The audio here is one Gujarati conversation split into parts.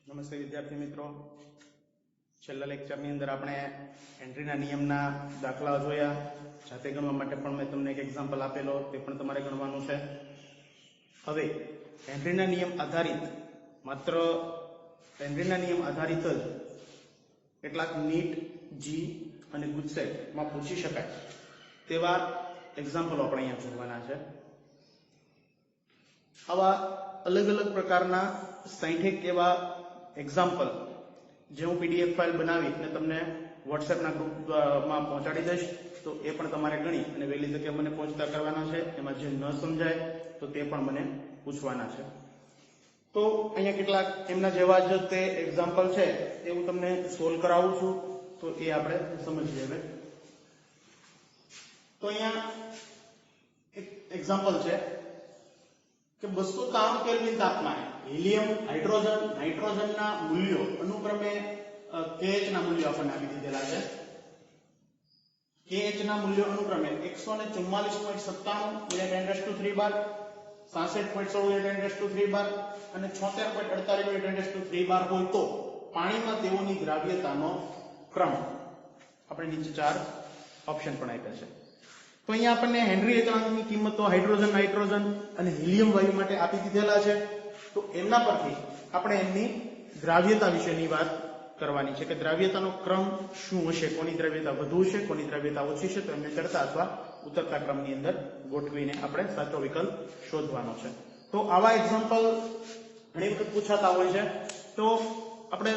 નમસ્તે વિદ્યાર્થી મિત્રો, છેલ્લા લેક્ચરની અંદર આપણે હેનરીના નિયમના દાખલાઓ જોયા. જાતે ગણવા માટે પણ મેં તમને એક એક્ઝામ્પલ આપેલો, તે પણ તમારે ગણવાનું છે. હવે હેનરીના નિયમ આધારિત માત્ર હેનરીના નિયમ આધારિત જ કેટલાક નીટ, જી અને ગુજસેટમાં પૂછી શકાય તેવા એક્ઝામ્પલો આપણે અહીંયા જોવાના છે. આવા અલગ અલગ પ્રકારના 60 એવા એક્ઝામ્પલ જે હું પીડીએફ ફાઇલ બનાવીને તમને વોટ્સએપના ગ્રુપમાં પહોંચાડી દઈશ, તો એ પણ તમારે ગણી અને વહેલી તકે મને પહોંચતા કરવાના છે. એમાં જે ન સમજાય તો તે પણ મને પૂછવાના છે. તો અહીંયા કેટલાક એમના જેવા જ તે એક્ઝામ્પલ છે એ હું તમને સોલ્વ કરાવું છું, તો એ આપણે સમજીએ. હવે તો અહીંયા એક એક્ઝામ્પલ છે કે 293 કેલ્વિન તાપમાને હિલિયમ, હાઇડ્રોજન, નાઇટ્રોજનના મૂલ્યો અનુક્રમે KH ના મૂલ્યો આપણને આપી દીધેલા છે. KH ના મૂલ્યો અનુક્રમે 144.97 × 10³ બાર, 66.16 × 10³ બાર અને 76.48 × 10³ બાર હોય તો પાણીમાં તેઓની દ્રાવ્યતાનો ક્રમ. આપણે નીચે 4 ઓપ્શન પણ આપ્યા છે. તો અહીંયા આપણને હેનરી અચળાંકની કિંમતો હાઇડ્રોજન, નાઇટ્રોજન અને હિલિયમ વાયુ માટે આપી દીધેલા છે. તો એમના પરથી આપણે એમની દ્રાવ્યતા વિશેની વાત કરવાની છે કે દ્રાવ્યતાનો ક્રમ શું હશે, કોની દ્રાવ્યતા વધુ છે, કોની દ્રાવ્યતા ઓછી છે. તો એમને ચડતા અથવા ઉતરતા ક્રમની અંદર ગોઠવીને આપણે સાચો વિકલ્પ શોધવાનો છે. તો આવા એક્ઝામ્પલ ઘણી વખત પૂછાતા હોય છે. તો આપણે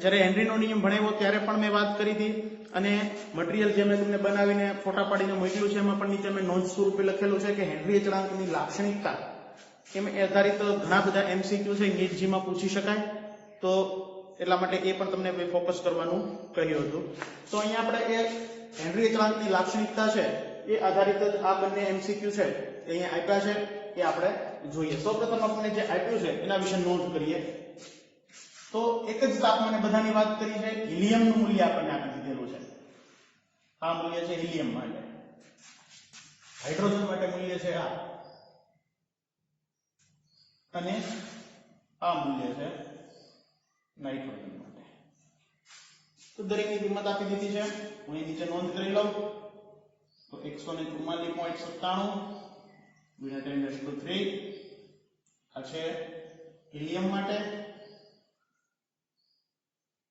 જ્યારે હેનરીનો નિયમ ભણાવ્યો ત્યારે પણ મેં વાત કરી હતી, અને મટીરિયલ જે મેં તમને બનાવીને ફોટા પાડીને મોકલ્યું છે એમાં પણ નીચે મેં નોંધ સ્વરૂપે લખેલું છે કે હેનરી અચળાંકની લાક્ષણિકતા એમ આધારિત ઘણા બધા એમસીક્યુ છે, નીટ જીમાં પૂછી શકાય. તો એટલા માટે એ પણ તમને ફોકસ કરવાનું કહ્યું હતું. તો અહીંયા આપણે એ હેનરી અચળાંકની લાક્ષણિકતા છે એ આધારિત જ આ બંને એમસીક્યુ છે એ અહીંયા આપ્યા છે, એ આપણે જોઈએ. સૌપ્રથમ આપણે જે આપ્યું છે એના વિશે નોંધ કરીએ. તો એક જ તાપમાને બધાની વાત કરી છે. હિલિયમનું મૂલ્ય આપણને આપી દીધેલું છે. આ મૂલ્ય છે હિલિયમ માટે. હાઇડ્રોજન માટે મૂલ્ય છે આ, અને આ મૂલ્ય છે નાઇટ્રોજન માટે. તો દરેકની કિંમત આપી દીધી છે. હું અહીં નીચે નોંધ કરી લઉં તો 144.97 × 10³ આ છે હિલિયમ માટે.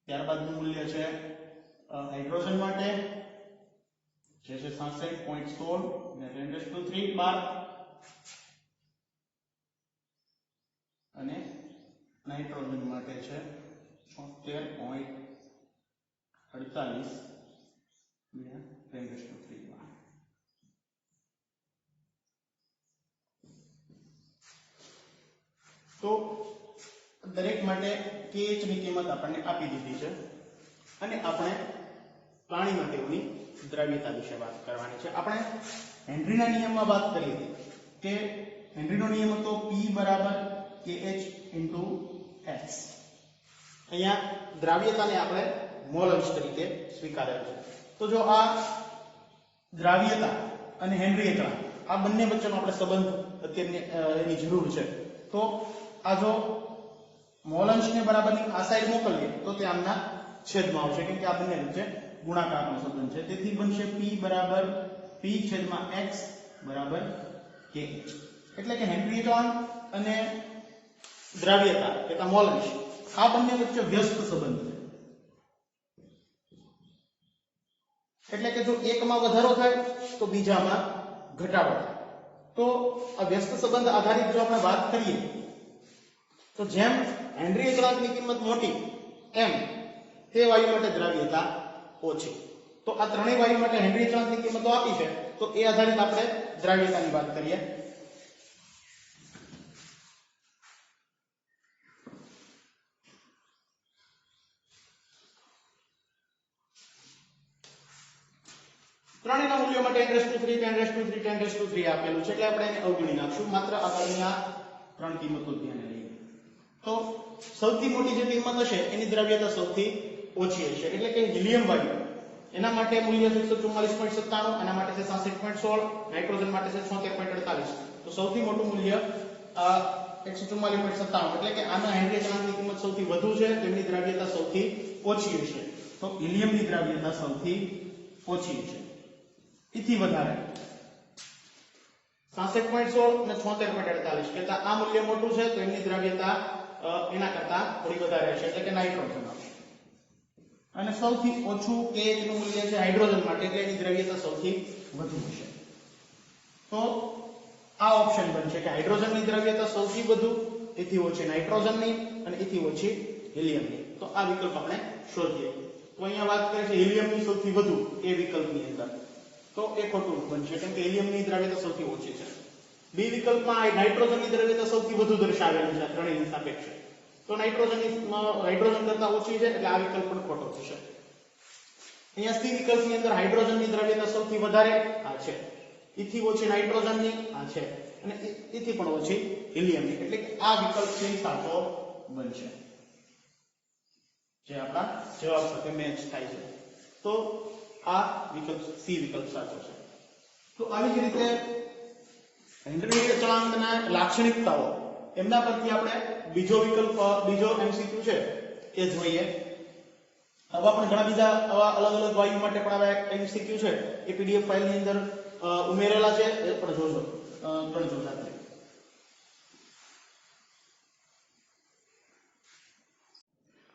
ત્યારબાદનું મૂલ્ય છે હાઇડ્રોજન માટે, જે છે 66.16 × 10³ બાર, અને નાઇટ્રોજન માટે છે 76.48 × 10³ બાર. તો દરેક માટે KH ની કિંમત આપણને આપી દીધી છે, અને આપણે પાણીમાં તેઓની દ્રાવ્યતા વિશે વાત કરવાની છે. આપણે હેનરીના નિયમમાં વાત કરી હતી કે હેનરીનો નિયમ હતો P બરાબર KH × S. અહીંયા દ્રાવ્યતાને આપણે મોલ અંશ તરીકે સ્વીકારેલ છે. તો જો આ દ્રાવ્યતા અને હેનરી અચળાંક આ બંને વચ્ચેનો આપણે સંબંધ અત્યારની એની જરૂર છે. તો આ જો મોલ અંશને બરાબરની આ સાઈડ મોકલીએ તો તે આમના છેદમાં આવશે, કેમ કે આ બંને વચ્ચે ગુણાકારનો સંબંધ છે. તેથી બનશે P બરાબર P/x બરાબર KH. એટલે કે હેનરી અચળાંક અને દ્રાવ્યતા એટલે મોલ અંશ આ બંને વચ્ચે વ્યસ્ત સંબંધ છે. એટલે કે જો એકમાં વધારો થાય તો બીજામાં ઘટાડો થાય. તો આ વ્યસ્ત સંબંધ આધારિત જો આપણે વાત કરીએ તો જેમ હેનરી અચળાંકની કિંમત મોટી એમ તે વાયુ માટે દ્રાવ્યતા ઓછી. તો આ ત્રણેય વાયુ માટે હેનરી અચળાંકની કિંમતો આપી છે, તો એ આધારિત આપણે દ્રાવ્યતાની વાત કરીએ. ત્રણેયના મૂલ્યો માટે 10³ 10³ 10³ આપેલું છે, એટલે આપણે એને અવગણી નાખશું. માત્ર આપણે આ ત્રણ કિંમતો ધ્યાને લઈએ. તો સૌથી મોટી જે કિંમત હશે એની દ્રાવ્યતા સૌથી ઓછી હશે. એટલે કે હિલિયમ વાયુ એના માટે મૂલ્ય છે 144.97, આના માટે છે 66.16, નાઇટ્રોજન માટે છે 76.48. તો સૌથી મોટું મૂલ્ય 144.97 એટલે કે આના હેનરી અચળાંકની કિંમત સૌથી વધુ છે, તેમની દ્રાવ્યતા સૌથી ઓછી હશે. તો હિલિયમની દ્રાવ્યતા સૌથી ઓછી છે. એથી વધારે 66.16 અને 76.48 કરતા આ મૂલ્ય મોટું છે તો એમની દ્રાવ્યતા એના કરતા થોડી વધારે હશે, એટલે કે નાઇટ્રોજન આવશે. અને સૌથી ઓછું KH નું મૂલ્ય છે હાઇડ્રોજન માટે, એટલે એની દ્રવ્યતા સૌથી વધુ હશે. તો આ ઓપ્શન બનશે કે હાઇડ્રોજનની દ્રવ્યતા સૌથી વધુ, એથી ઓછી નાઇટ્રોજનની અને એથી ઓછી હિલિયમની. તો આ વિકલ્પ આપણે શોધીએ. તો અહીંયા વાત કરે છે હિલિયમની સૌથી વધુ એ વિકલ્પની અંદર, તો એ ખોટું બનશે કેમ કે હિલિયમની દ્રવ્યતા સૌથી ઓછી છે. બી વિકલ્પમાં નાઇટ્રોજનની દ્રવ્યતા સૌથી વધુ દર્શાવેલી છે ત્રણેયની સાપેક્ષે, તો હાઇડ્રોજન કરતા ઓછી છે એટલે આ વિકલ્પ પણ ખોટો થશે. અહીંયા સી વિકલ્પની અંદર હાઇડ્રોજનની દ્રવ્યતા સૌથી વધારે આ છે, એથી ઓછી નાઇટ્રોજનની આ છે અને એથી પણ ઓછી હિલિયમની, એટલે કે આ વિકલ્પ સી સાચો બનશે, જે આપણા જવાબ સાથે મેચ થાય છે. તો આ વિકલ્પ સી વિકલ્પ સાચો છે. તો આવી જ રીતે હેનરી અચળાંકના લાક્ષણિકતાઓ એમના પરથી આપણે બીજો વિકલ્પ બીજો MCQ છે એ જોઈએ. આવા પણ ઘણા બીજા આવા અલગ અલગ વાયુ માટે પણ આવા MCQ છે એ PDF ફાઇલની અંદર ઉમેરેલા છે, એ પણ જોજો ગણજો સાથે.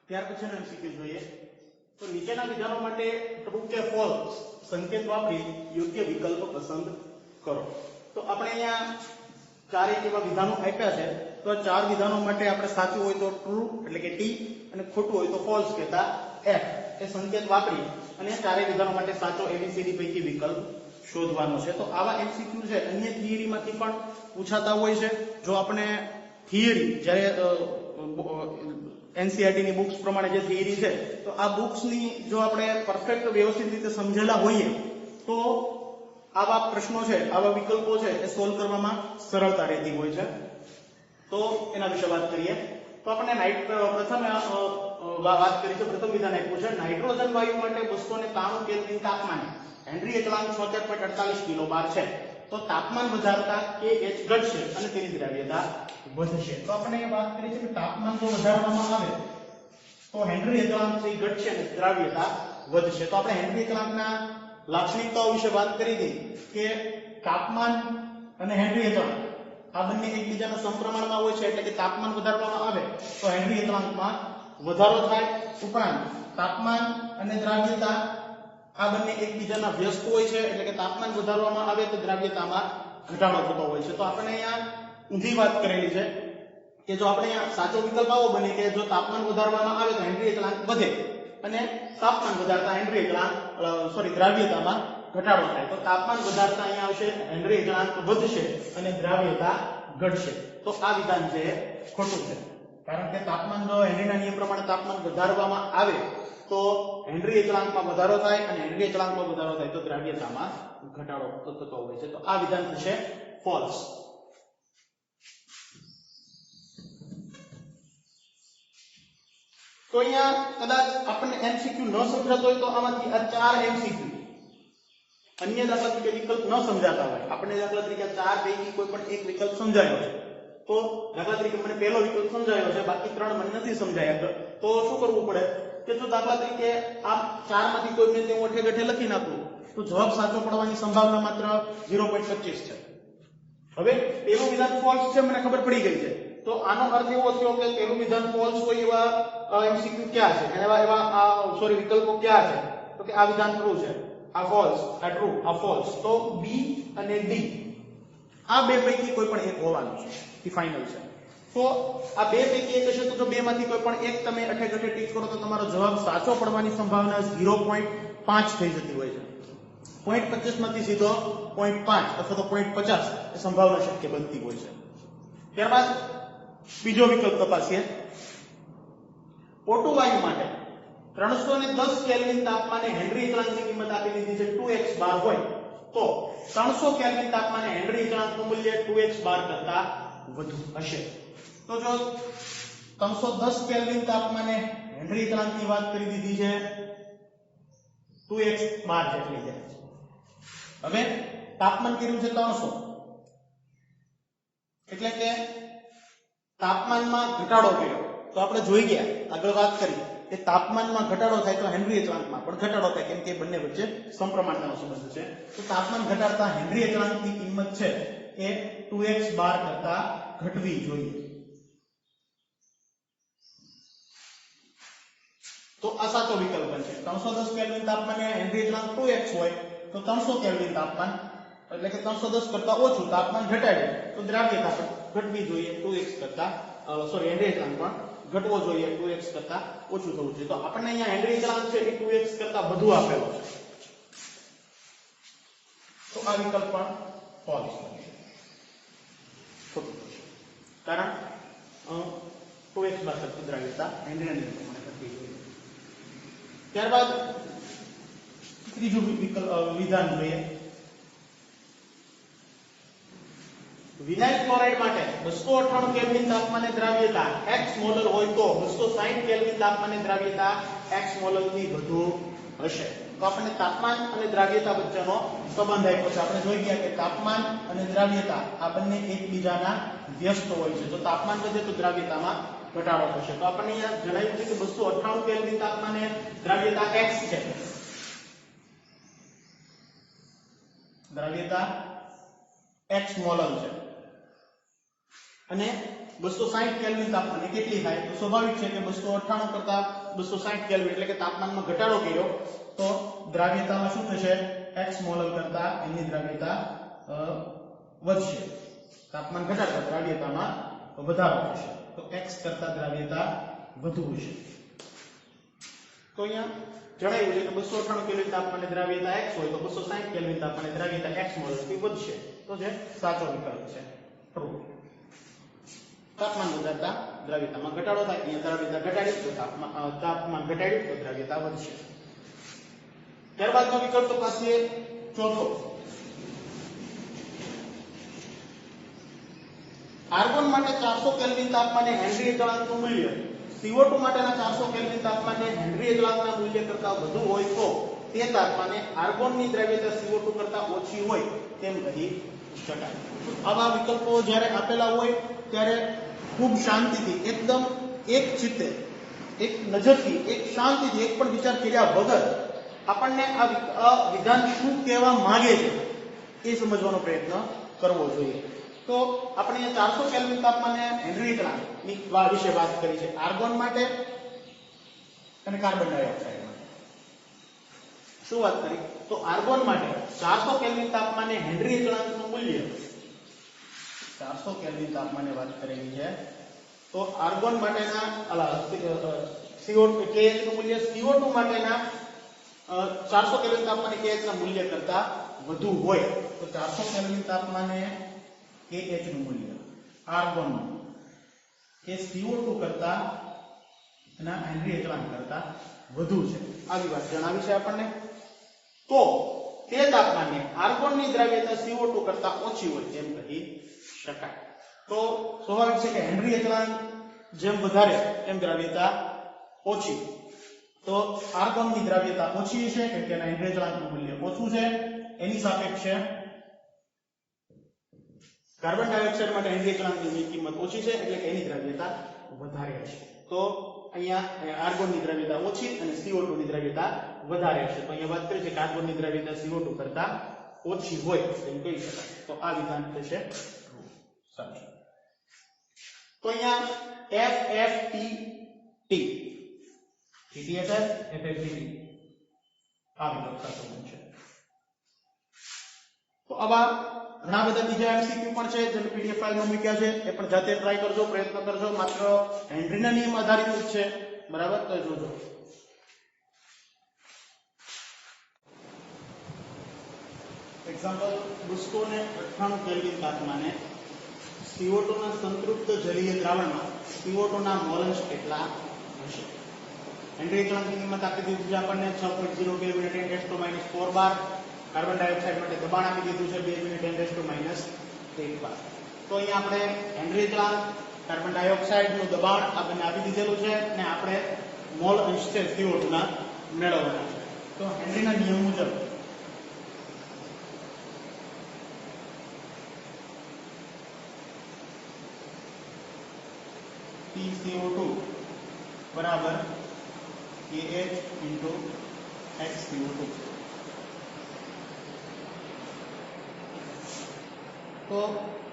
ત્યાર પછી MCQ જોઈએ. તો નીચેના વિધાનો માટે ટ્રુ કે ફોલ્સ સંકેત વાપરી યોગ્ય વિકલ્પ પસંદ કરો. તો આપણે અહીંયા ચારેય એવા વિધાનો આપ્યા છે, તો ચાર વિધાનો માટે આપણે સાચું હોય તો ટ્રુ એટલે કે ટી અને ખોટું હોય તો ફોલ્સ કહેતા એફ એ સંકેત વાપરી અને ચારેય વિધાનો માટે સાચો ABCD પૈકી વિકલ્પ શોધવાનો છે. તો આવા MCQ છે અન્ય થિયરીમાંથી પણ પૂછાતા હોય છે. જો આપણે થિયરી જ્યારે NCERT ની બુક્સ પ્રમાણે જે થિયરી છે તો આ બુક્સની જો આપણે પરફેક્ટ વ્યવસ્થિત રીતે સમજેલા હોઈએ તો આવા પ્રશ્નો છે, આવા વિકલ્પો છે એ સોલ્વ કરવામાં સરળતા રહેતી હોય છે. તો એના વિશે વાત કરીએ. તો આપણે પ્રથમ વાત કરી છે, પ્રથમ વિધાન આપ્યું છે નાઇટ્રોજન વાયુ માટે 293 કેલ્વિન તાપમાને હેનરી અચળાંક 76.48 કિલોબાર છે. તો તાપમાન વધારતા KH ઘટશે અને તેની દ્રાવ્યતા વધશે. તો આપણે એ વાત કરી છે કે તાપમાન જો વધારવામાં આવે તો હેનરી અચળાંક છે ઘટશે અને દ્રાવ્યતા વધશે. તો આપણે હેનરી અચળાંકના લાક્ષણિકતાઓ વિશે વાત કરી હતી કે તાપમાન અને હેનરી અચળાંક આ બંને એકબીજાના સમપ્રમાણમાં હોય છે, એટલે કે તાપમાન વધારવામાં આવે તો હેનરી અચળાંકમાં વધારો થાય, ઉપરાંત તાપમાન અને દ્રાવ્યતા આ બંને એકબીજાના વ્યસ્ત હોય છે, એટલે કે તાપમાન વધારવામાં આવે તો દ્રાવ્યતામાં ઘટાડો થતો હોય છે. તો આપણે અહીંયા ઊંધી વાત કરેલી છે કે જો આપણે અહીંયા સાચો વિકલ્પ આવો બને કે જો તાપમાન વધારવામાં આવે તો હેનરી અચળાંક વધે અને તાપમાન વધારતા હેનરી અચળાંક દ્રાવ્યતામાં ઘટાડો થાય. તો તાપમાન વધારતા અહીંયા આવશે હેનરી અચળાંક વધશે અને દ્રાવ્યતા ઘટશે. તો આ વિધાન છે ખોટું છે, કારણ કે તાપમાન જો હેનરીના નિયમ પ્રમાણે તાપમાન વધારવામાં આવે તો હેનરી અચળાંકમાં વધારો થાય અને હેનરી અચળાંકમાં વધારો થાય તો દ્રાવ્યતામાં ઘટાડો થતો હોય છે. તો આ વિધાન થશે ફોલ્સ. તો અહીંયા કદાચ આપણને MCQ ન સમજાતો હોય તો આમાંથી આ ચાર MCQ અન્ય દાખલા તરીકે વિકલ્પ ન સમજાતા હોય, આપણે દાખલા તરીકે ચાર પૈકી કોઈ પણ એક વિકલ્પ સમજાયો છે, તો દાખલા તરીકે મને પહેલો વિકલ્પ સમજાયો છે, બાકી ત્રણ મને નથી સમજાયા, તો શું કરવું પડે કે જો દાખલા તરીકે આ ચારમાંથી કોઈ મેં તે ઓઠે ગઠે લખી નાખું તો જવાબ સાચો પડવાની સંભાવના માત્ર 0.25 છે. હવે પેલું વિધાન ફોલ્સ છે મને ખબર પડી ગઈ છે, તો આનો અર્થ એવો થયો કે પેલું વિધાન ફોલ્સ હોય એવા MCQ ક્યાં છે, વિકલ્પો ક્યાં છે, તો કે આ વિધાન ટ્રુ છે, આ ફોલ્સ, આ ટ્રુ, આ ફોલ્સ. તો બી અને ડી આ બે પૈકી કોઈ પણ એક હોવાનું છે, એ ફાઇનલ છે. તો આ બે પૈકી એક હશે તો જો બે માંથી કોઈ પણ એક તમે અઠે ગઠે ટીક કરો તો તમારો જવાબ સાચો પડવાની સંભાવના 0.5 થઈ જતી હોય છે. 0.25 માંથી સીધો 0.5 અથવા તો 0.50 એ સંભાવના શક્ય બનતી હોય છે. ત્યારબાદ બીજો વિકલ્પ તપાસીએ. O2 વાયુ માટે 310 કેલ્વિન તાપમાને હેનરી અચળાંકની કિંમત આપી દીધી છે 2x બાર હોય તો 300 કેલ્વિન તાપમાને હેનરી અચળાંકનું મૂલ્ય 2x બાર કરતા વધુ હશે. તો જો 310 કેલ્વિન તાપમાને હેનરી અચળાંકની વાત કરી દીધી છે 2x બાર જેટલી છે. હવે તાપમાન કર્યું છે 300 એટલે કે તાપમાનમાં ઘટાડો કર્યો તો આપણે જોઈ ગયા આગળ વાત કરી કે તાપમાનમાં ઘટાડો થાય તો હેનરી અચળાંકમાં પણ ઘટાડો થાય કેમ કે બંને વચ્ચે સમપ્રમાણતાનો સંબંધ છે તો તાપમાન ઘટાડતા હેનરી અચળાંકની કિંમત છે એ 2x બાર કરતા ઘટવી જોઈએ તો આ સાચો વિકલ્પ બનશે 310 કેલ્વિન તાપમાને હેનરી અચળાંક 2x હોય તો 300 કેલ્વિન તાપમાન એટલે કે 310 કરતા ઓછું તાપમાન ઘટાડે તો દ્રાવ્યતા ઘટવી જોઈએ 2x કરતા સોરી હેનરી અચળાંક પણ ઘટવો જોઈએ 2x કરતા ઓછું થવું જોઈએ તો આપણને અહીંયા હેનરી અચળાંક છે એ 2x કરતા વધુ આપેલો છે તો આ વિકલ્પ પણ ફોલ્સ બનશે ખોટું થશે કારણ 2x બાર કરતા દ્રાવ્યતા હેનરી અચળાંક પ્રમાણે ઘટવી જોઈએ ત્યારબાદ ત્રીજું વિધાન જોઈએ વિનાઇલ ક્લોરાઇડ માટે 298 કેલ્વિન તાપમાને દ્રાવ્યતા x મોલર હોય તો 260 કેલ્વિન તાપમાને દ્રાવ્યતા x મોલર થી વધુ હશે તો આપણને તાપમાન અને દ્રાવ્યતા વચ્ચેનો સંબંધ આપ્યો છે આપણે જોઈ ગયા કે તાપમાન અને દ્રાવ્યતા આ બંને એકબીજાના વ્યસ્ત હોય છે જો તાપમાન વધે તો દ્રાવ્યતામાં ઘટાડો થશે તો આપણને અહીંયા જણાવ્યું છે કે 298 કેલ્વિન તાપમાને દ્રાવ્યતા x છે દ્રાવ્યતા x મોલર છે અને 260 કેલ્વિન તાપમાને કેટલી થાય તો સ્વાભાવિક છે કે 298 કરતા 260 કેલ્વિન એટલે કે તાપમાનમાં ઘટાડો કર્યો તો દ્રાવ્યતામાં શું થશે x મોલર કરતા એની દ્રાવ્યતા વધશે તાપમાન ઘટાડતા દ્રાવ્યતામાં વધારો થશે તો x કરતા દ્રાવ્યતા વધુ હશે તો અહીંયા જણાવ્યું છે કે 298 કેલ્વિન તાપમાને દ્રાવ્યતા x હોય તો 260 કેલ્વિન તાપમાને દ્રાવ્યતા x મોલર થી વધશે તો જે સાચો વિકલ્પ છે ટ્રુ તાપમાન વધારતા દ્રાવ્યતામાં ઘટાડો થાય અહીંયા દ્રાવ્યતા ઘટાડી તો તાપમાન ઘટાડ્યું તો દ્રાવ્યતા વધશે ત્યારબાદનો વિકલ્પ પાસે ચોથો આર્ગોન માટે 400 કેલ્વિન તાપમાને હેનરી અચળાંકનું મૂલ્ય CO2 માટેના 400 કેલ્વિન તાપમાને હેનરી અચળાંકના મૂલ્ય કરતા વધુ હોય તો તે તાપમાને આર્ગોનની દ્રાવ્યતા CO2 કરતા ઓછી હોય તેમ કહી શકાય આવા વિકલ્પો જ્યારે આપેલા હોય ત્યારે ખૂબ શાંતિથી એકદમ એક ચિત્તે એક નજરથી એક શાંતિથી એક પણ વિચાર કર્યા વગર આપણને આ વિધાન શું કહેવા માંગે છે એ સમજવાનો પ્રયત્ન કરવો જોઈએ તો આપણે અહીંયા 400 કેલ્વિન તાપમાને હેનરી અચળાંકની વિશે વાત કરી છે આર્ગોન માટે અને કાર્બન ડાયોક્સાઇડ માટે શું વાત કરી તો આર્ગોન માટે 400 કેલ્વિન તાપમાને હેનરી અચળાંકનું મૂલ્ય 400 કેલ્વિન તાપમાને વાત કરેલી છે તો આર્ગોન માટેના CO2 KH નું મૂલ્ય CO2 માટેના 400 કેલ્વિન તાપમાને KH ના મૂલ્ય કરતા વધુ હોય તો 400 કેલ્વિન તાપમાને KH નું મૂલ્ય આર્ગોન એ CO2 કરતા એના હેનરી અચળાંક કરતા વધુ છે આવી વાત જણાવી છે આપણને તો તે તાપમાને આર્ગોનની દ્રાવ્યતા CO2 કરતા ઓછી હોય તેમ કહી શકાય તો સ્વાભાવિક છે કે હેનરી અચળાંક જેમ વધારે એમ દ્રાવ્યતા ઓછી તો આર્ગોનની દ્રાવ્યતા ઓછી છે કેમ કે એના હેનરી અચળાંકનું મૂલ્ય ઓછું છે એની સાપેક્ષે કાર્બન ડાયોક્સાઇડ માટે હેનરી અચળાંકની કિંમત ઓછી છે એટલે કે એની દ્રાવ્યતા વધારે હશે તો અહીંયા આર્ગોનની દ્રાવ્યતા ઓછી અને CO2 ની દ્રાવ્યતા વધારે હશે તો અહીંયા વાત કરી છે કે આર્ગોનની દ્રાવ્યતા CO2 કરતા ઓછી હોય તેમ કહી શકાય તો આ વિધાન થશે સાચું તો અહીંયા FFTT TTSS FFTT આ વિકલ્પ સાચો બનશે તો આવા ઘણા બધા બીજા MCQ પણ છે જેને PDF ફાઇલમાં મૂક્યા છે એ પણ જાતે ટ્રાય કરજો પ્રયત્ન કરજો માત્ર હેનરીના નિયમ આધારિત જ છે બરાબર તો જોજો એક્ઝામ્પલ 298 કેલ્વિન તાપમાને CO2 ના સંતૃપ્ત જલીય દ્રાવણમાં CO2 ના મોલન્સ કેટલા હશે હેનરી અચળાંકની કિંમત આપી દીધી છે આપણને 6.0 કેલ્વિન 10⁻⁴ બાર કાર્બન ડાયોક્સાઇડ માટે દબાણ આપી દીધું છે 2 × 10⁻1 બાર તો અહીંયા આપણે હેનરી અચળાંક કાર્બન ડાયોક્સાઇડ નું દબાણ આપણને આપી દીધેલું છે અને આપણે મોલ અંશ છે CO2 ના મેળવવાના છે તો હેનરીના નિયમ મુજબ PCO2 બરાબર KH into HCO2. તો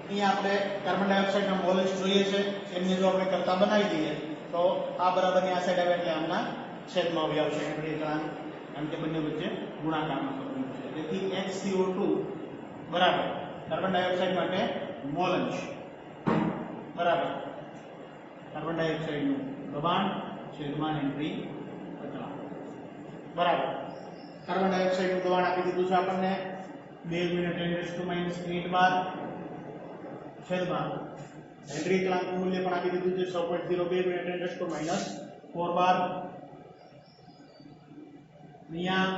અહીંયા આપણે કાર્બન ડાયોક્સાઇડના મોલેસ જોઈએ છે એમને જો આપણે કરતા બનાવી દઈએ તો આ બરાબરની આ સાઈડ આવે એટલે આમના છેદમાં આવી આવશે હેનરી એતલાંક કારણ કે બંને વચ્ચે ગુણાકારમાં કરવું છે. તેથી HCO2 બરાબર કાર્બન ડાયોક્સાઇડ માટે મોલ અંશ બરાબર કાર્બન ડાયોક્સાઇડનું દબાણ છેદમાં હેનરી એતલાંક બરાબર કાર્બન ડાયોક્સાઇડનું દબાણ આપી દીધું છે આપણને 2 × 10⁻8 બાર છેદમાં હેનરી એતલાંકનું મૂલ્ય પણ આપી દીધું છે 6.02 × 10⁻4 બાર. અહીંયા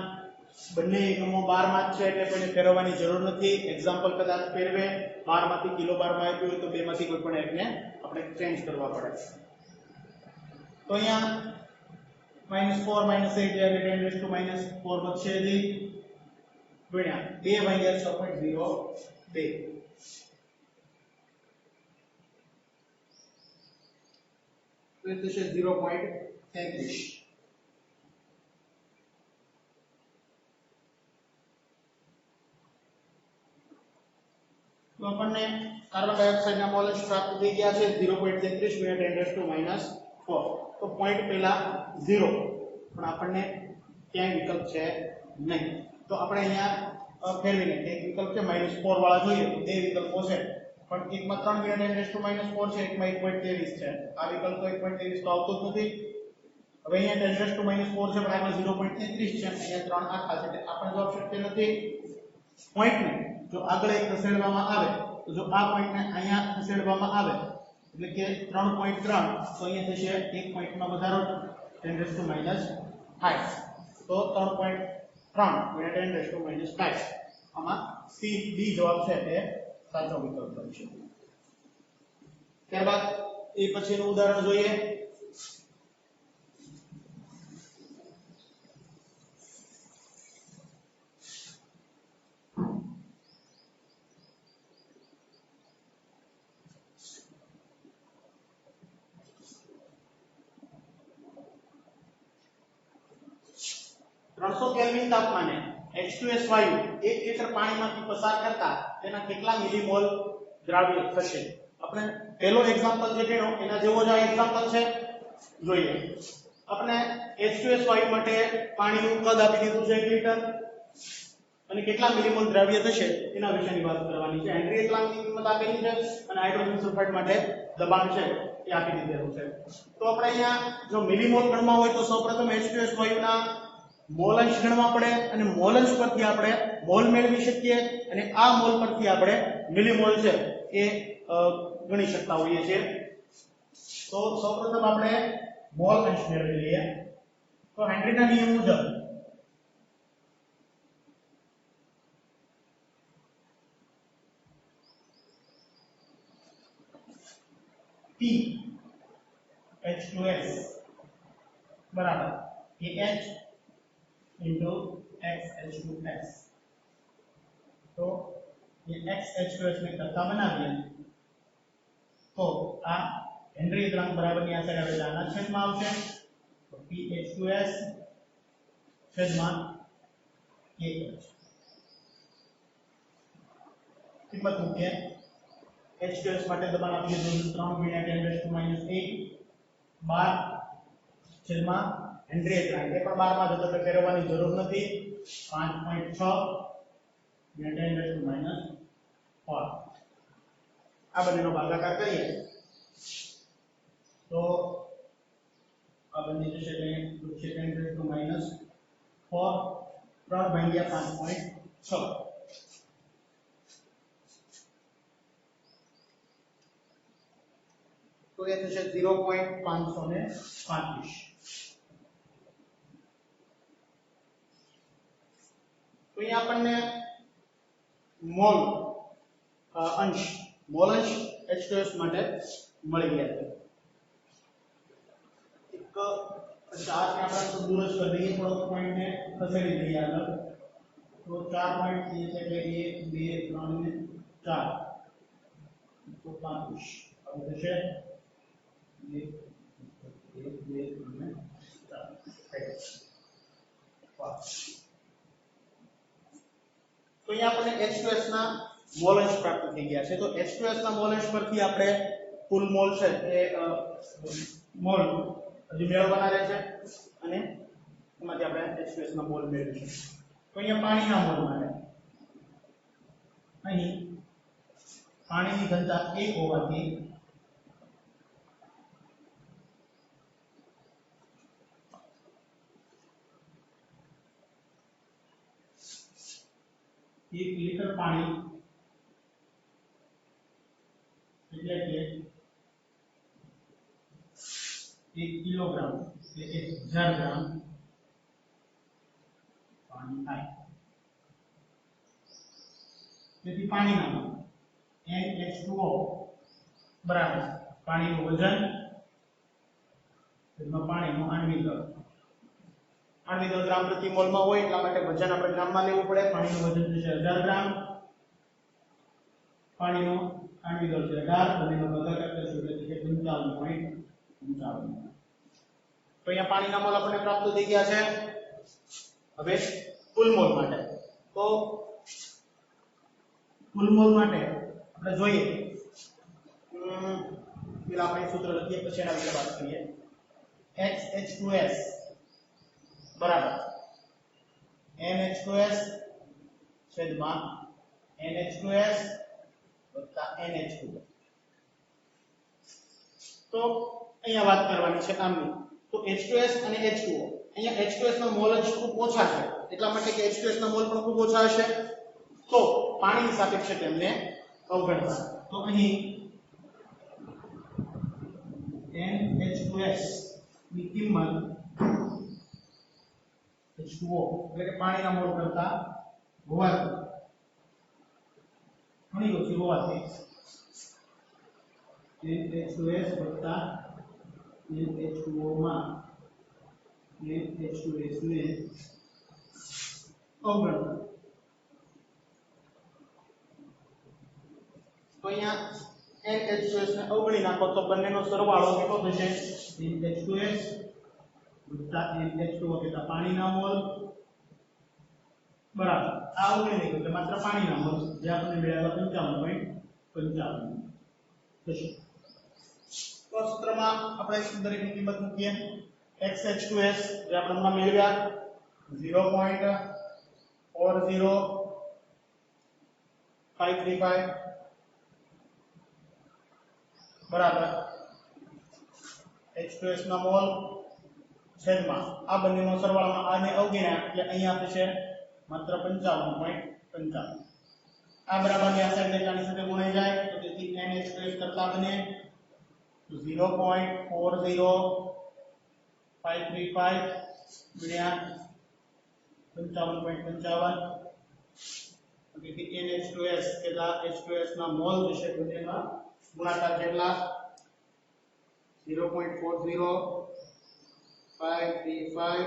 બંને એકમો બારમાં જ છે એટલે કોઈને ફેરવવાની જરૂર નથી. એક્ઝામ્પલ કદાચ ફેરવે 12 માંથી કિલો બારમાં આપ્યું હોય તો બે માંથી કોઈ પણ એકને આપણે ચેન્જ કરવા પડે. તો અહીંયા -4 -8 એટલે 10⁻4 બચશે જી ગુણ્યા 2 / 6.02 તો એ થશે 0.33. તો આપણને કાર્બન ડાયોક્સાઇડના મોલેસ પ્રાપ્ત થઈ ગયા છે 0.33 × 10⁻4. તો પોઈન્ટ પહેલા 0 પણ આપણને ક્યાંય વિકલ્પ છે નહીં તો આપણે અહીંયા ફેરવીને એક વિકલ્પ છે -4 વાળા જોઈએ તો બે વિકલ્પો છે પણ એકમાં 3 × 10⁻4 છે એકમાં 1.23 છે. આ વિકલ્પ તો 1.23 તો આવતો જ નથી. હવે અહીંયા 10⁻4 છે પણ આગળ 0.33 છે અહીંયા 3 આખા છે એટલે આપણે જવાબ શક્ય નથી. પોઈન્ટને જો આગળ એક ખસેડવામાં આવે તો જો આ પોઈન્ટને અહીંયા ખસેડવામાં આવે એટલે કે 3.3 તો અહીંયા થશે એક પોઈન્ટમાં વધારો 10⁻5 તો 3.3 × 10⁻5 આમાં C D જવાબ છે તે સાચો વિકલ્પ બનશે. ત્યારબાદ એ પછીનું ઉદાહરણ જોઈએ. કેલ્વિન તાપમાને H2S વાયુ 1 લિટર પાણીમાંથી પસાર કરતા તેના કેટલા મિલીમોલ દ્રાવ્ય થશે? આપણે પહેલો એક્ઝામ્પલ જે ગણ્યો એના જેવો જ આ એક્ઝામ્પલ છે જોઈએ. આપણે H2S વાયુ માટે પાણીનું કદ આપી દીધું છે 1 લિટર અને કેટલા મિલીમોલ દ્રાવ્ય થશે એના વિશેની વાત કરવાની છે. હેનરી એતલાંકની કિંમત આપેલી છે અને હાઇડ્રોજન સલ્ફાઇડ માટે દબાણ છે એ આપી દીધેલું છે. તો આપણે અહીંયા જો મિલીમોલ ગણવા હોય તો સૌપ્રથમ H2S વાયુના મોલ અંશ ગણવા પડે અને મોલ અંશ પરથી આપણે મોલ મેળવી શકીએ અને આ મોલ પરથી આપણે મિલીમોલ છે એ ગણી શકતા હોઈએ છીએ. તો સૌપ્રથમ આપણે મોલ અંશ મેળવી લઈએ. તો હેનરીના નિયમ મુજબ P H2S બરાબર KH into XH2S. तो ये XH2S में करता बनाવીએ તો આ હેનરી એતલાંક બરાબરની આ સાઈડ આવે આના છેદમાં આવશે તો PH2S છેદમાં KH કિંમત મૂકીએ. H2S માટે દબાણ આપીએ તો 3 × 10⁻8 12 છેદમાં હેનરી એતલાંક એ પણ 12 માં જતો તો ફેરવવાની જરૂર નથી 5.6 × 10⁻4 આ બંનેનો ભાગાકાર કરીએ તો આ બંને જશે એટલે છે 10⁻4 3 ભાગ્યા 5.6 તો એ થશે 0.535. तो यहाँ આપણને મોલ અંશ H2S માટે મળી ગયા છે. એક 4 ને આપણે દૂર જ કરી દઈએ થોડો પોઈન્ટ ને ખસેડી દઈએ આગળ તો 4 પોઈન્ટ છે એટલે 1 2 3 ને 4 તો 35 હવે થશે તો અહીંયા આપણને H2S ના મોલ અંશ પ્રાપ્ત થઈ ગયા છે. તો H2S ના મોલ અંશ પરથી આપણે કુલ મોલ છે એ મોલ હજી મેળવવાના રહેશે અને એમાંથી આપણે H2S ના મોલ મેળવીશું. તો અહીંયા પાણીના મોલ માટે અહીં પાણીની ઘનતા 1 હોવાથી एक लीटर पानी એટલે કે 1 કિલોગ્રામ એટલે 1000 ગ્રામ પાણી થાય. તેથી પાણીના મોલ NH2O બરાબર પાણીનું વજન એટલે પાણીનું આણ્વિક દળ. આણ્વિક દળ ગ્રામ પ્રતિ મોલમાં હોય એટલા માટે વજન આપણે ગ્રામમાં લેવું પડે. પાણીનું વજન છે 1000 ગ્રામ, પાણીનું આણ્વિક દળ છે 18, બંનેનો ભાગાકાર કરીશું એટલે છે 55.55. તો અહીંયા પાણીના મોલ આપણે પ્રાપ્ત થઈ ગયા છે. હવે કુલ મોલ માટે તો કુલ મોલ માટે આપણે જોઈએ પેલા આપણે સૂત્ર લખીએ પછી એના વિશે વાત કરીએ. H2S બરાબર NH2S છેદમાં NH2S વત્તા NH2O. તો અહીંયા વાત કરવાની છે આમની. તો H2S અને H2O, અહીંયા H2S ના મોલ જ ખૂબ ઓછા છે એટલા માટે કે H2S ના મોલ પણ ખૂબ ઓછા હશે તો પાણીની સાપેક્ષે તેમને અવગણવા. તો અહીં NH2S ની કિંમત H2O એટલે કે પાણીના મોલ કરતા હોવાથી ઘણી ઓછી હોવાથી NH2S વત્તા NH2O માં NH2S ને અવગણવા. તો અહીંયા NH2S ને અવગણી નાખો તો બંનેનો સરવાળો કેટલો થશે? NH2S વત્તા NH2O કેટલા પાણીના મોલ બરાબર આ અવગણી નાખ્યું એટલે માત્ર પાણીના મોલ જે આપણે મેળવ્યા 55.55 થશે. તો સૂત્રમાં આપણે દરેકની કિંમત મૂકીએ. XH2S જે આપણે હમણાં મેળવ્યા 0.40535 બરાબર H2S ના મોલ છેદમાં આ બંનેનો સરવાળામાં આને અવગણ્યા એટલે અહીંયા થશે માત્ર 55.55. આ બરાબરની આ સાઈડ આની સાથે ગુણાઈ જાય તો તેથી NH2S કરતા બને 0.40535 ગુણ્યા 55.55. તેથી NH2S કેટલા H2S ના મોલ થશે બંનેના ગુણાકાર કેટલા 0.40535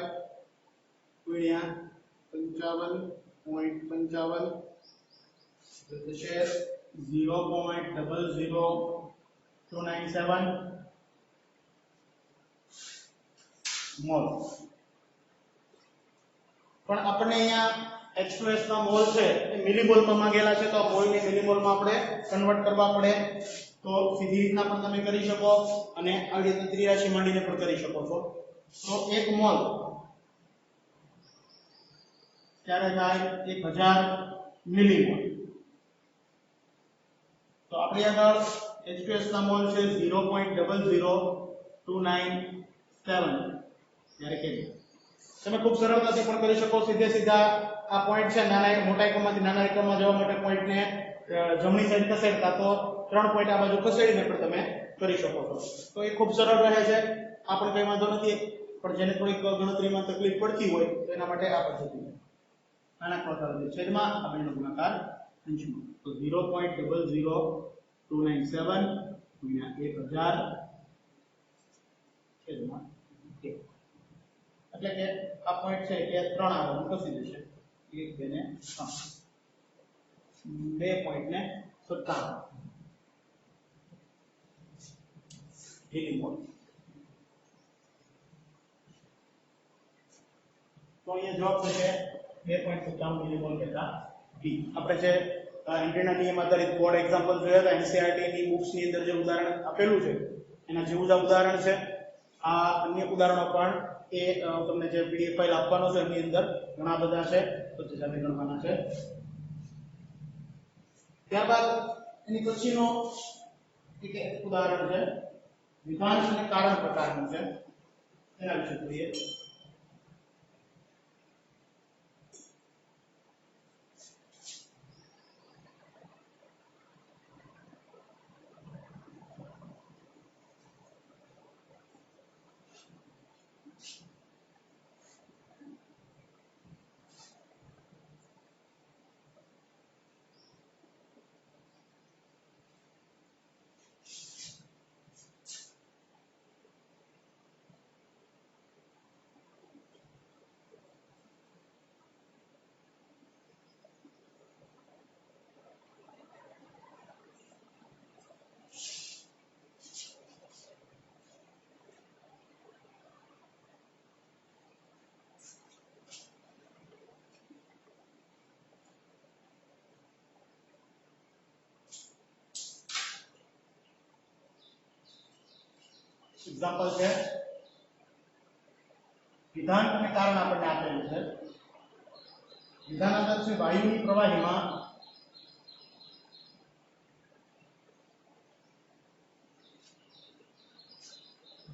ગુણ્યા 55.55 થશે 0.00297 મોલ. પણ આપણે અહીંયા H2S ના મોલ છે એ મિલીમોલમાં માંગેલા છે તો મોલને મિલીમોલમાં આપણે કન્વર્ટ કરવા પડે. તો સીધી રીતના પણ તમે કરી શકો અને આવી રીતે ત્રિરાશી માંડીને પણ કરી શકો છો. તો 1 મોલ ત્યારે થાય 1000 મિલીમોલ. તો આપણે આગળ H2S ના મોલ છે 0.00297 ત્યારે કે તમે ખૂબ સરળતાથી પણ કરી શકો. સીધે સીધા આ પોઈન્ટ છે નાના મોટા એકમમાંથી નાના એકમમાં જવા માટે પોઈન્ટને જમણી સાઈડ ખસેડતા તો 3 પોઈન્ટ આ બાજુ ખસેડીને પણ તમે કરી શકો છો. તો એ ખૂબ સરળ રહે છે. આ પણ કંઈ વાંધો નથી. પણ જેને થોડીક ગણતરીમાં તકલીફ પડતી હોય તો એના માટે આ પદ્ધતિ આના ગુણાકાર છેદમાં આ બંનેનો ગુણાકાર અંશમાં. તો 0.00297 ગુણ્યા 1000 છેદમાં 1 એટલે કે આ પોઈન્ટ છે કે 3 આગળ ખસી જશે 1 2 ને 3 2 પોઈન્ટ ને 57 મિલીમોલ. તો અહીંયા જવાબ થશે 2.57 મિલીમોલ બટા બી. આપણે જે એન્ટ્રીના નિયમ આધારિત કોડ એક્ઝામ્પલ જોયા હતા એનસીઈઆરટી ની બુક્સ ની અંદર જે ઉદાહરણ આપેલું છે એના જેવું જ ઉદાહરણ છે. આ અન્ય ઉદાહરણો પણ એ તમને જે પીડીએફ ફાઇલ આપવાનો છે એની અંદર ઘણા બધા છે તો તે સાથે ગણવાના છે. ત્યારબાદ એની પછીનો એક ઉદાહરણ છે વિધાન અને કારણ પ્રકારનું છે એના વિશે જોઈએ. એક્ઝામ્પલ છે વિધાન અને કારણ આપણને આપેલું છે. વિધાન આપેલ છે વાયુની પ્રવાહીમાં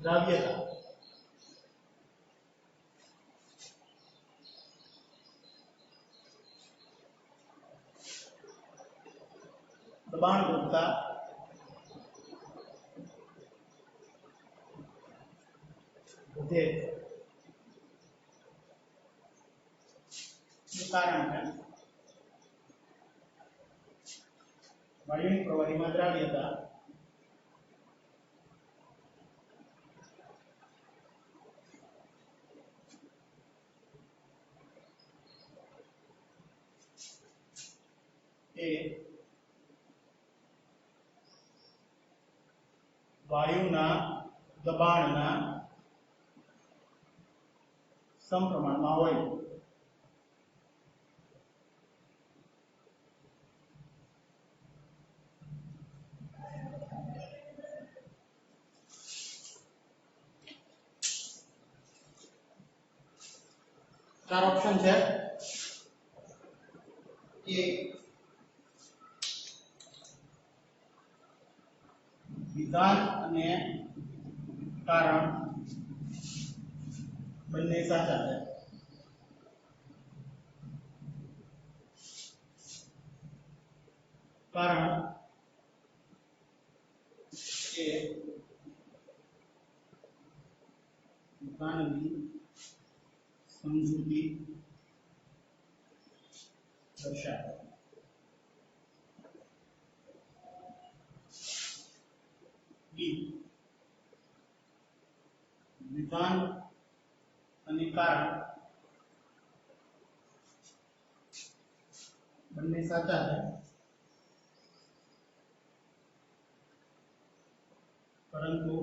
દ્રાવ્યતા દબાણ વધતા વધે કારણ છે વાયુની પ્રવાહીમાં દ્રાવ્યતા એ વાયુના દબાણના સમપ્રમાણમાં હોય. ચાર ઓપ્શન છે. એ વિધાન અને કારણ બંને સાચા છે. કારણ એ વિધાનની સમજૂતી દર્શાવે. બી વિધાન અને કારણ બંને સાચા છે પરંતુ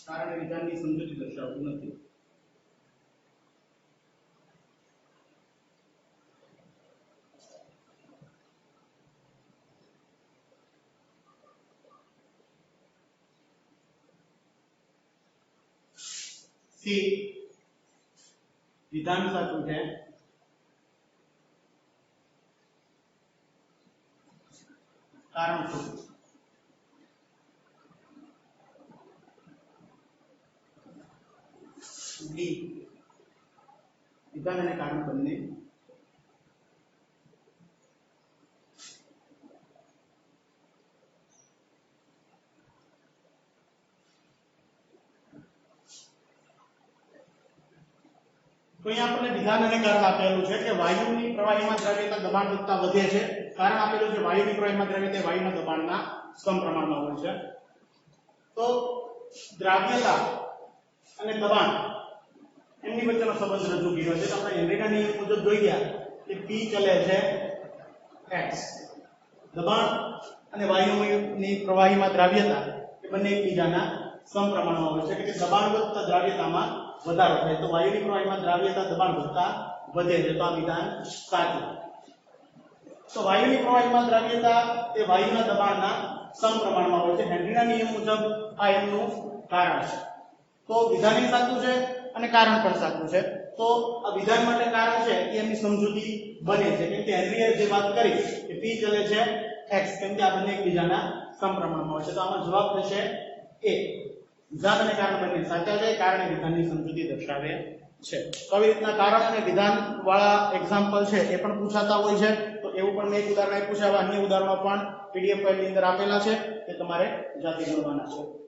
કારણ વિધાનની સમજૂતી દર્શાવતું નથી. સી વિધાન સાચું છે કારણ ખોટું. ડી વિધાન અને કારણ બંને તો અહીંયા આપણને વિધાન અને કારણ આપેલું છે કે વાયુની પ્રવાહીમાં દ્રવ્યતા દબાણ વધતા વધે છે. કારણ આપેલું છે વાયુની પ્રવાહીમાં દ્રવ્યતા વાયુના દબાણના સમપ્રમાણમાં હોય છે. તો દ્રાવ્યતા અને દબાણ એમની વચ્ચેનો સંબંધ રજૂ કર્યો છે. તો આપણે હેનરીના નિયમ મુજબ જોઈ ગયા કે P ચલે છે x. દબાણ અને વાયુની પ્રવાહીમાં દ્રાવ્યતા એ બંને એકબીજાના સમપ્રમાણમાં હોય છે એટલે કે દબાણ વધતા દ્રાવ્યતામાં વધારો થાય તો વાયુની પ્રવાહીમાં દ્રાવ્યતા દબાણ વધતા વધે છે તો આ વિધાન સાચું તો વાયુની પ્રવાહીમાં દ્રાવ્યતા એ વાયુના દબાણના સમપ્રમાણમાં હોય છે હેનરીના નિયમ મુજબ આ એમનું કારણ છે તો વિધાન સાચું છે અને કારણ પણ સાચું છે તો આ વિધાન માટે કારણ છે કે એમની સમજૂતી બને છે કેમ કે હેનરીએ જે વાત કરી કે p ચલે છે x કેમ કે આ બંને એકબીજાના સમપ્રમાણમાં હોય છે તો આમાં જવાબ થશે a વિધાન અને કારણ બંને સાચા છે કારણ અને વિધાનની સમજૂતી દર્શાવે છે તો આવી રીતના કારણ અને વિધાન વાળા એક્ઝામ્પલ છે એ પણ પૂછાતા હોય છે તો એવું પણ મેં એક ઉદાહરણ આપ્યું છે આવા અન્ય ઉદાહરણો પણ પીડીએફ ફાઇલની અંદર આપેલા છે તે તમારે જાતે ગણવાના છે